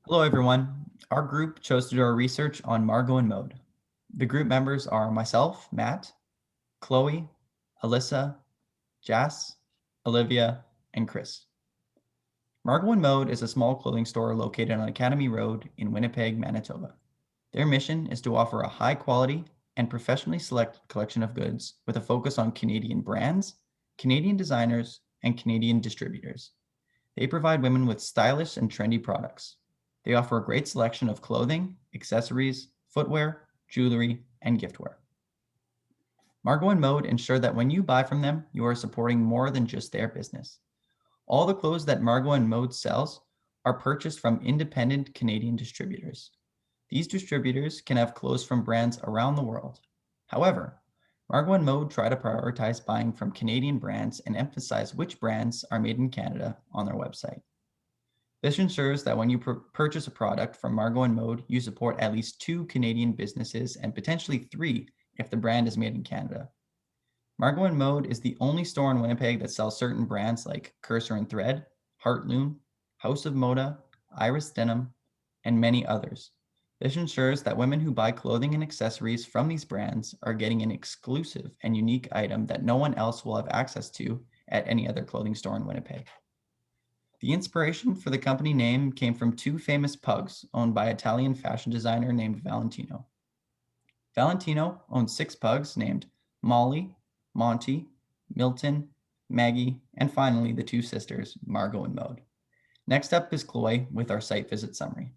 Hello, everyone. Our group chose to do our research on Margot and Maude. The group members are myself, Matt, Chloe, Alyssa, Jas, Olivia, and Chris. Margot and Maude is a small clothing store located on Academy Road in Winnipeg, Manitoba. Their mission is to offer a high quality and professionally selected collection of goods with a focus on Canadian brands, Canadian designers, and Canadian distributors. They provide women with stylish and trendy products. They offer a great selection of clothing, accessories, footwear, jewelry, and giftware. Margot and Maude ensure that when you buy from them, you are supporting more than just their business. All the clothes that Margot and Maude sells are purchased from independent Canadian distributors. These distributors can have clothes from brands around the world. However, Margot and Maude try to prioritize buying from Canadian brands and emphasize which brands are made in Canada on their website. This ensures that when you purchase a product from Margot and Maude, you support at least 2 Canadian businesses and potentially 3 if the brand is made in Canada. Margot and Maude is the only store in Winnipeg that sells certain brands like Cursor and Thread, Heartloom, House of Moda, Iris Denim, and many others. This ensures that women who buy clothing and accessories from these brands are getting an exclusive and unique item that no one else will have access to at any other clothing store in Winnipeg. The inspiration for the company name came from 2 famous pugs owned by Italian fashion designer named Valentino. Valentino owned 6 pugs named Molly, Monty, Milton, Maggie, and finally the 2 sisters, Margot and Maude. Next up is Chloe with our site visit summary.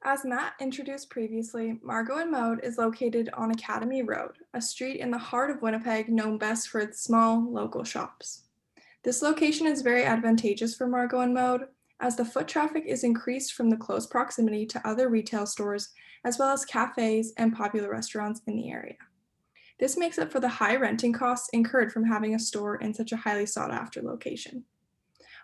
As Matt introduced previously, Margot and Maude is located on Academy Road, a street in the heart of Winnipeg known best for its small, local shops. This location is very advantageous for Margot and Maude, as the foot traffic is increased from the close proximity to other retail stores, as well as cafes and popular restaurants in the area. This makes up for the high renting costs incurred from having a store in such a highly sought after location.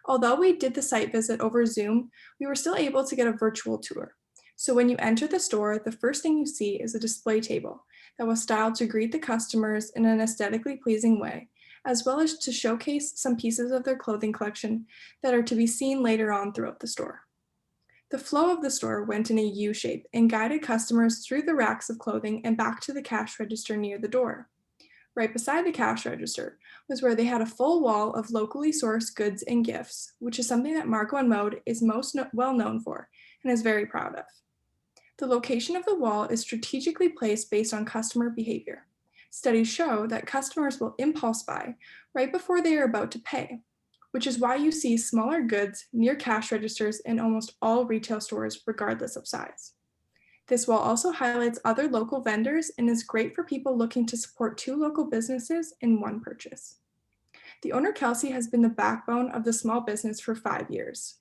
Although we did the site visit over Zoom, we were still able to get a virtual tour. So when you enter the store, the first thing you see is a display table that was styled to greet the customers in an aesthetically pleasing way, as well as to showcase some pieces of their clothing collection that are to be seen later on throughout the store. The flow of the store went in a U shape and guided customers through the racks of clothing and back to the cash register near the door. Right beside the cash register was where they had a full wall of locally sourced goods and gifts, which is something that Margot and Maude is most well known for and is very proud of. The location of the wall is strategically placed based on customer behavior. Studies show that customers will impulse buy right before they are about to pay, which is why you see smaller goods near cash registers in almost all retail stores, regardless of size. This wall also highlights other local vendors and is great for people looking to support 2 local businesses in one purchase. The owner, Kelsey, has been the backbone of the small business for 5 years.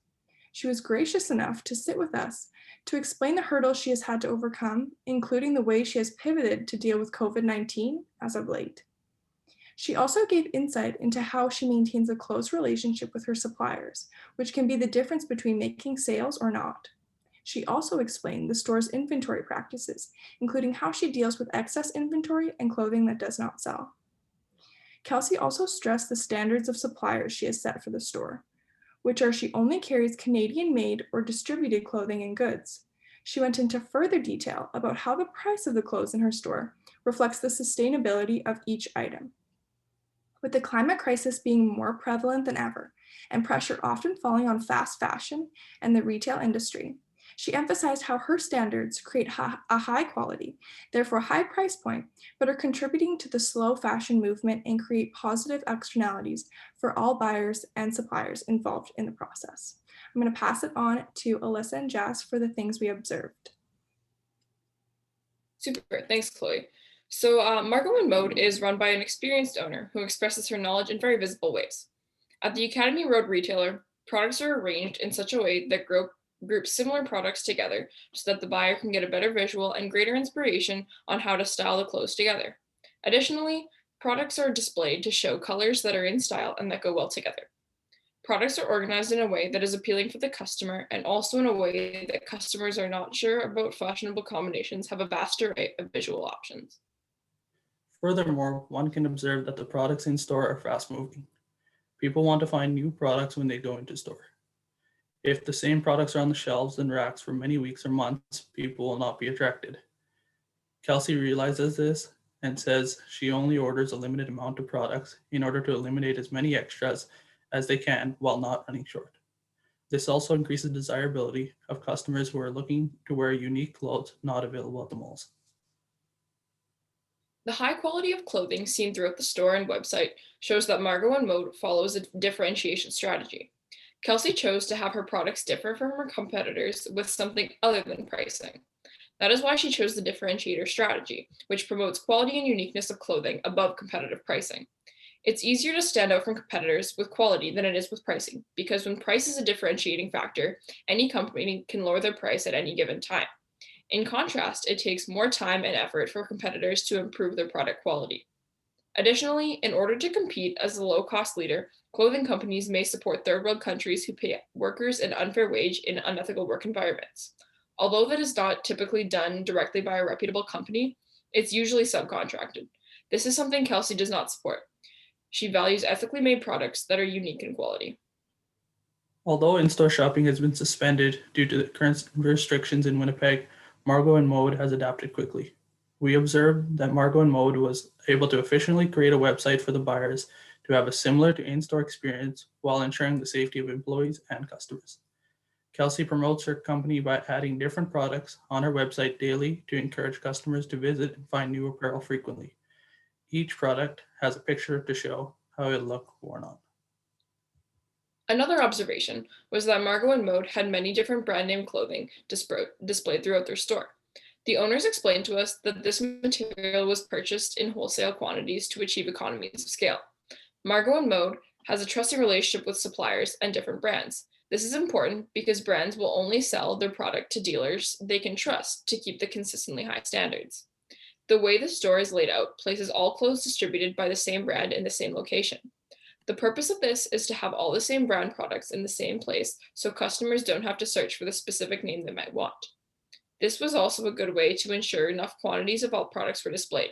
She was gracious enough to sit with us to explain the hurdles she has had to overcome, including the way she has pivoted to deal with COVID-19 as of late. She also gave insight into how she maintains a close relationship with her suppliers, which can be the difference between making sales or not. She also explained the store's inventory practices, including how she deals with excess inventory and clothing that does not sell. Kelsey also stressed the standards of suppliers she has set for the store, which are she only carries Canadian-made or distributed clothing and goods. She went into further detail about how the price of the clothes in her store reflects the sustainability of each item. With the climate crisis being more prevalent than ever, and pressure often falling on fast fashion and the retail industry, she emphasized how her standards create a high quality, therefore high price point, but are contributing to the slow fashion movement and create positive externalities for all buyers and suppliers involved in the process. I'm going to pass it on to Alyssa and Jas for the things we observed. Super, thanks, Chloe. So Margot and Maude is run by an experienced owner who expresses her knowledge in very visible ways. At the Academy Road retailer, products are arranged in such a way that group similar products together so that the buyer can get a better visual and greater inspiration on how to style the clothes together. Additionally, products are displayed to show colors that are in style and that go well together. Products are organized in a way that is appealing for the customer and also in a way that customers are not sure about fashionable combinations have a vast array of visual options. Furthermore, one can observe that the products in store are fast moving. People want to find new products when they go into store. If the same products are on the shelves and racks for many weeks or months, people will not be attracted. Kelsey realizes this and says she only orders a limited amount of products in order to eliminate as many extras as they can while not running short. This also increases desirability of customers who are looking to wear unique clothes not available at the malls. The high quality of clothing seen throughout the store and website shows that Margot and Maude follows a differentiation strategy. Kelsey chose to have her products differ from her competitors with something other than pricing. That is why she chose the differentiator strategy, which promotes quality and uniqueness of clothing above competitive pricing. It's easier to stand out from competitors with quality than it is with pricing, because when price is a differentiating factor, any company can lower their price at any given time. In contrast, it takes more time and effort for competitors to improve their product quality. Additionally, in order to compete as a low-cost leader, clothing companies may support third-world countries who pay workers an unfair wage in unethical work environments. Although that is not typically done directly by a reputable company, it's usually subcontracted. This is something Kelsey does not support. She values ethically made products that are unique in quality. Although in-store shopping has been suspended due to the current restrictions in Winnipeg, Margot and Maude has adapted quickly. We observed that Margot and Maude was able to efficiently create a website for the buyers to have a similar to in-store experience while ensuring the safety of employees and customers. Kelsey promotes her company by adding different products on her website daily to encourage customers to visit and find new apparel frequently. Each product has a picture to show how it looked worn on. Another observation was that Margot and Maude had many different brand name clothing displayed throughout their store. The owners explained to us that this material was purchased in wholesale quantities to achieve economies of scale. Margot and Maude has a trusting relationship with suppliers and different brands. This is important because brands will only sell their product to dealers they can trust to keep the consistently high standards. The way the store is laid out places all clothes distributed by the same brand in the same location. The purpose of this is to have all the same brand products in the same place so customers don't have to search for the specific name they might want. This was also a good way to ensure enough quantities of all products were displayed.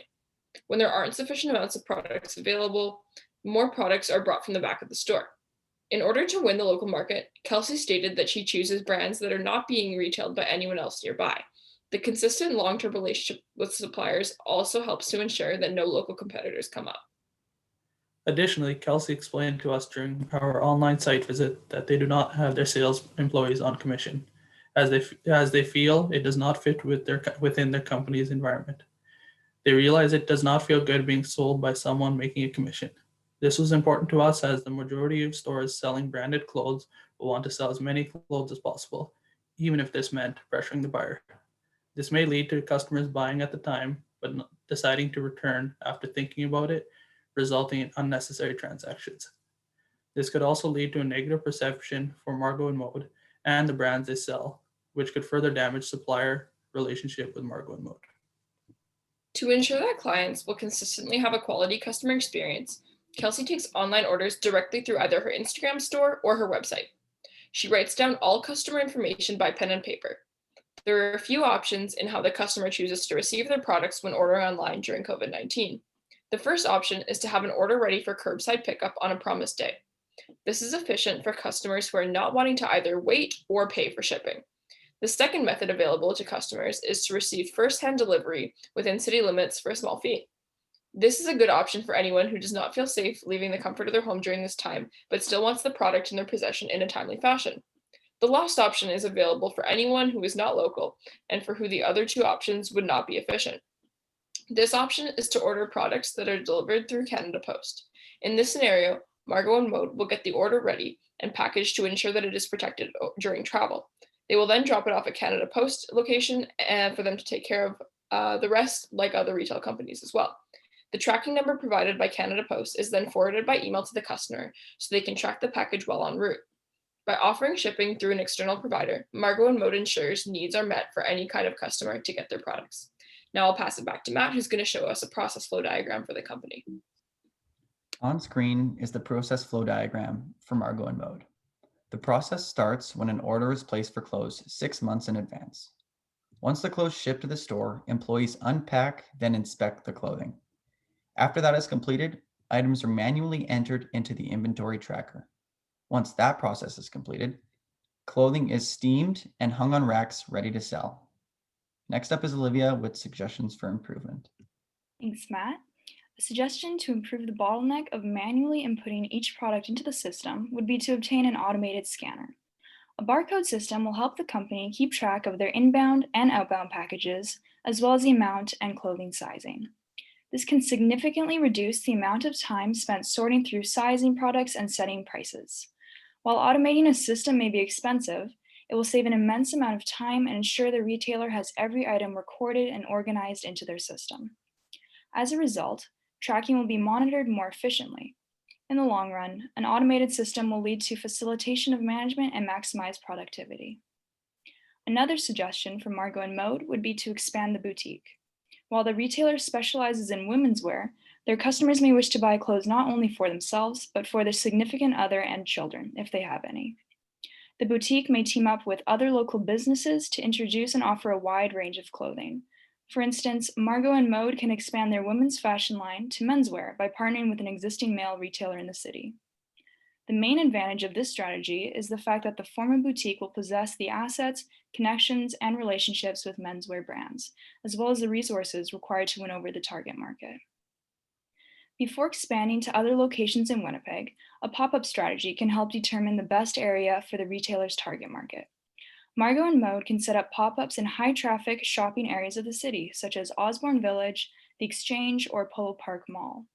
When there aren't sufficient amounts of products available, more products are brought from the back of the store. In order to win the local market, Kelsey stated that she chooses brands that are not being retailed by anyone else nearby. The consistent long-term relationship with suppliers also helps to ensure that no local competitors come up. Additionally, Kelsey explained to us during our online site visit that they do not have their sales employees on commission, as they feel it does not fit within their company's environment. They realize it does not feel good being sold by someone making a commission. This was important to us as the majority of stores selling branded clothes will want to sell as many clothes as possible, even if this meant pressuring the buyer. This may lead to customers buying at the time, but deciding to return after thinking about it, resulting in unnecessary transactions. This could also lead to a negative perception for Margot and Maude and the brands they sell, which could further damage supplier relationship with Margot and Maude. To ensure that clients will consistently have a quality customer experience, Kelsey takes online orders directly through either her Instagram store or her website. She writes down all customer information by pen and paper. There are a few options in how the customer chooses to receive their products when ordering online during COVID-19. The first option is to have an order ready for curbside pickup on a promised day. This is efficient for customers who are not wanting to either wait or pay for shipping. The second method available to customers is to receive first-hand delivery within city limits for a small fee. This is a good option for anyone who does not feel safe leaving the comfort of their home during this time, but still wants the product in their possession in a timely fashion. The last option is available for anyone who is not local and for who the other two options would not be efficient. This option is to order products that are delivered through Canada Post. In this scenario, Margot and Maude will get the order ready and packaged to ensure that it is protected during travel. They will then drop it off at Canada Post location and for them to take care of the rest, like other retail companies as well. The tracking number provided by Canada Post is then forwarded by email to the customer so they can track the package while en route. By offering shipping through an external provider, Margot and Maude ensures needs are met for any kind of customer to get their products. Now I'll pass it back to Matt, who's going to show us a process flow diagram for the company. On screen is the process flow diagram for Margot and Maude. The process starts when an order is placed for clothes 6 months in advance. Once the clothes ship to the store, employees unpack, then inspect the clothing. After that is completed, items are manually entered into the inventory tracker. Once that process is completed, Clothing is steamed and hung on racks ready to sell. Next up is Olivia with suggestions for improvement. Thanks, Matt. A suggestion to improve the bottleneck of manually inputting each product into the system would be to obtain an automated scanner. A barcode system will help the company keep track of their inbound and outbound packages, as well as the amount and clothing sizing. This can significantly reduce the amount of time spent sorting through sizing products and setting prices. While automating a system may be expensive, it will save an immense amount of time and ensure the retailer has every item recorded and organized into their system. As a result, tracking will be monitored more efficiently. In the long run, an automated system will lead to facilitation of management and maximize productivity. Another suggestion from Margot and Maude would be to expand the boutique. While the retailer specializes in women's wear, their customers may wish to buy clothes not only for themselves, but for their significant other and children, if they have any. The boutique may team up with other local businesses to introduce and offer a wide range of clothing. For instance, Margot and Maude can expand their women's fashion line to menswear by partnering with an existing male retailer in the city. The main advantage of this strategy is the fact that the former boutique will possess the assets, connections, and relationships with menswear brands, as well as the resources required to win over the target market. Before expanding to other locations in Winnipeg, a pop-up strategy can help determine the best area for the retailer's target market. Margot and Maude can set up pop-ups in high-traffic shopping areas of the city, such as Osborne Village, the Exchange, or Polo Park Mall.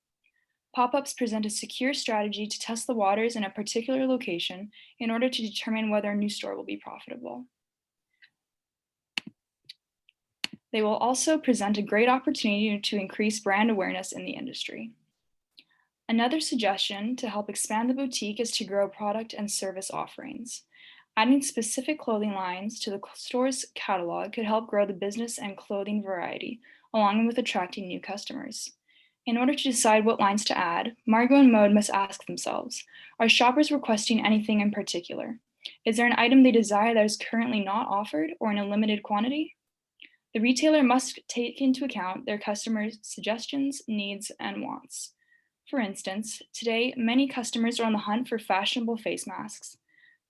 Pop-ups present a secure strategy to test the waters in a particular location in order to determine whether a new store will be profitable. They will also present a great opportunity to increase brand awareness in the industry. Another suggestion to help expand the boutique is to grow product and service offerings. Adding specific clothing lines to the store's catalog could help grow the business and clothing variety, along with attracting new customers. In order to decide what lines to add, Margot and Maude must ask themselves, are shoppers requesting anything in particular? Is there an item they desire that is currently not offered or in a limited quantity? The retailer must take into account their customers' suggestions, needs, and wants. For instance, today, many customers are on the hunt for fashionable face masks.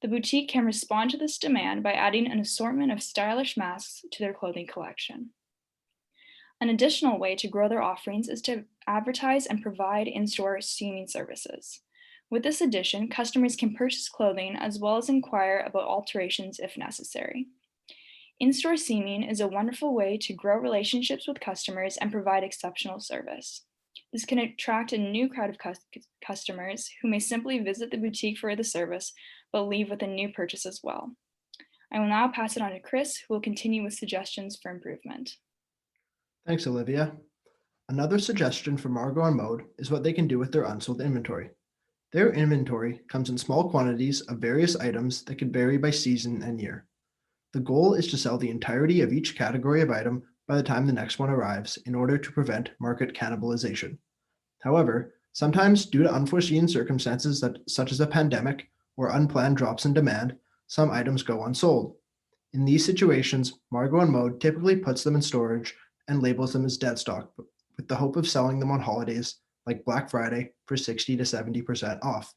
The boutique can respond to this demand by adding an assortment of stylish masks to their clothing collection. An additional way to grow their offerings is to advertise and provide in-store steaming services. With this addition, customers can purchase clothing as well as inquire about alterations if necessary. In-store steaming is a wonderful way to grow relationships with customers and provide exceptional service. This can attract a new crowd of customers who may simply visit the boutique for the service, but leave with a new purchase as well. I will now pass it on to Chris, who will continue with suggestions for improvement. Thanks, Olivia. Another suggestion for Margot and Maude is what they can do with their unsold inventory. Their inventory comes in small quantities of various items that can vary by season and year. The goal is to sell the entirety of each category of item by the time the next one arrives in order to prevent market cannibalization. However, sometimes due to unforeseen circumstances such as a pandemic or unplanned drops in demand, some items go unsold. In these situations, Margot and Maude typically puts them in storage and labels them as dead stock, with the hope of selling them on holidays like Black Friday for 60 to 70% off.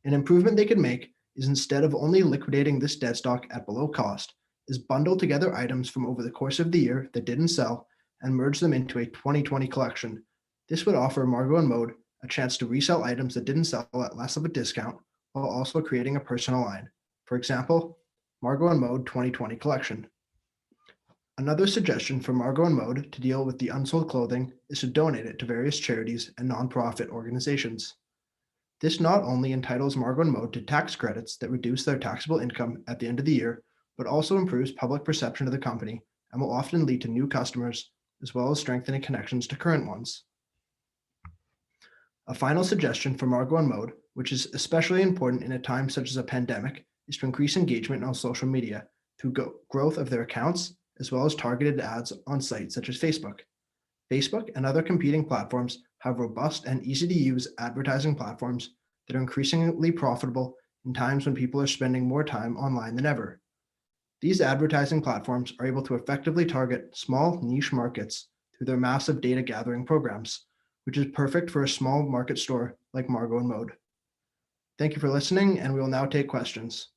An improvement they can make is, instead of only liquidating this dead stock at below cost, is bundle together items from over the course of the year that didn't sell and merge them into a 2020 collection. This would offer Margot and Maude a chance to resell items that didn't sell at less of a discount while also creating a personal line. For example, Margot and Maude 2020 collection. Another suggestion for Margot and Maude to deal with the unsold clothing is to donate it to various charities and nonprofit organizations. This not only entitles Margot and Maude to tax credits that reduce their taxable income at the end of the year, but also improves public perception of the company and will often lead to new customers, as well as strengthening connections to current ones. A final suggestion for Margot and Maude, which is especially important in a time such as a pandemic, is to increase engagement on social media through growth of their accounts, as well as targeted ads on sites such as Facebook. Facebook and other competing platforms have robust and easy-to-use advertising platforms that are increasingly profitable in times when people are spending more time online than ever. These advertising platforms are able to effectively target small niche markets through their massive data gathering programs, which is perfect for a small market store like Margot and Maude. Thank you for listening, and we will now take questions.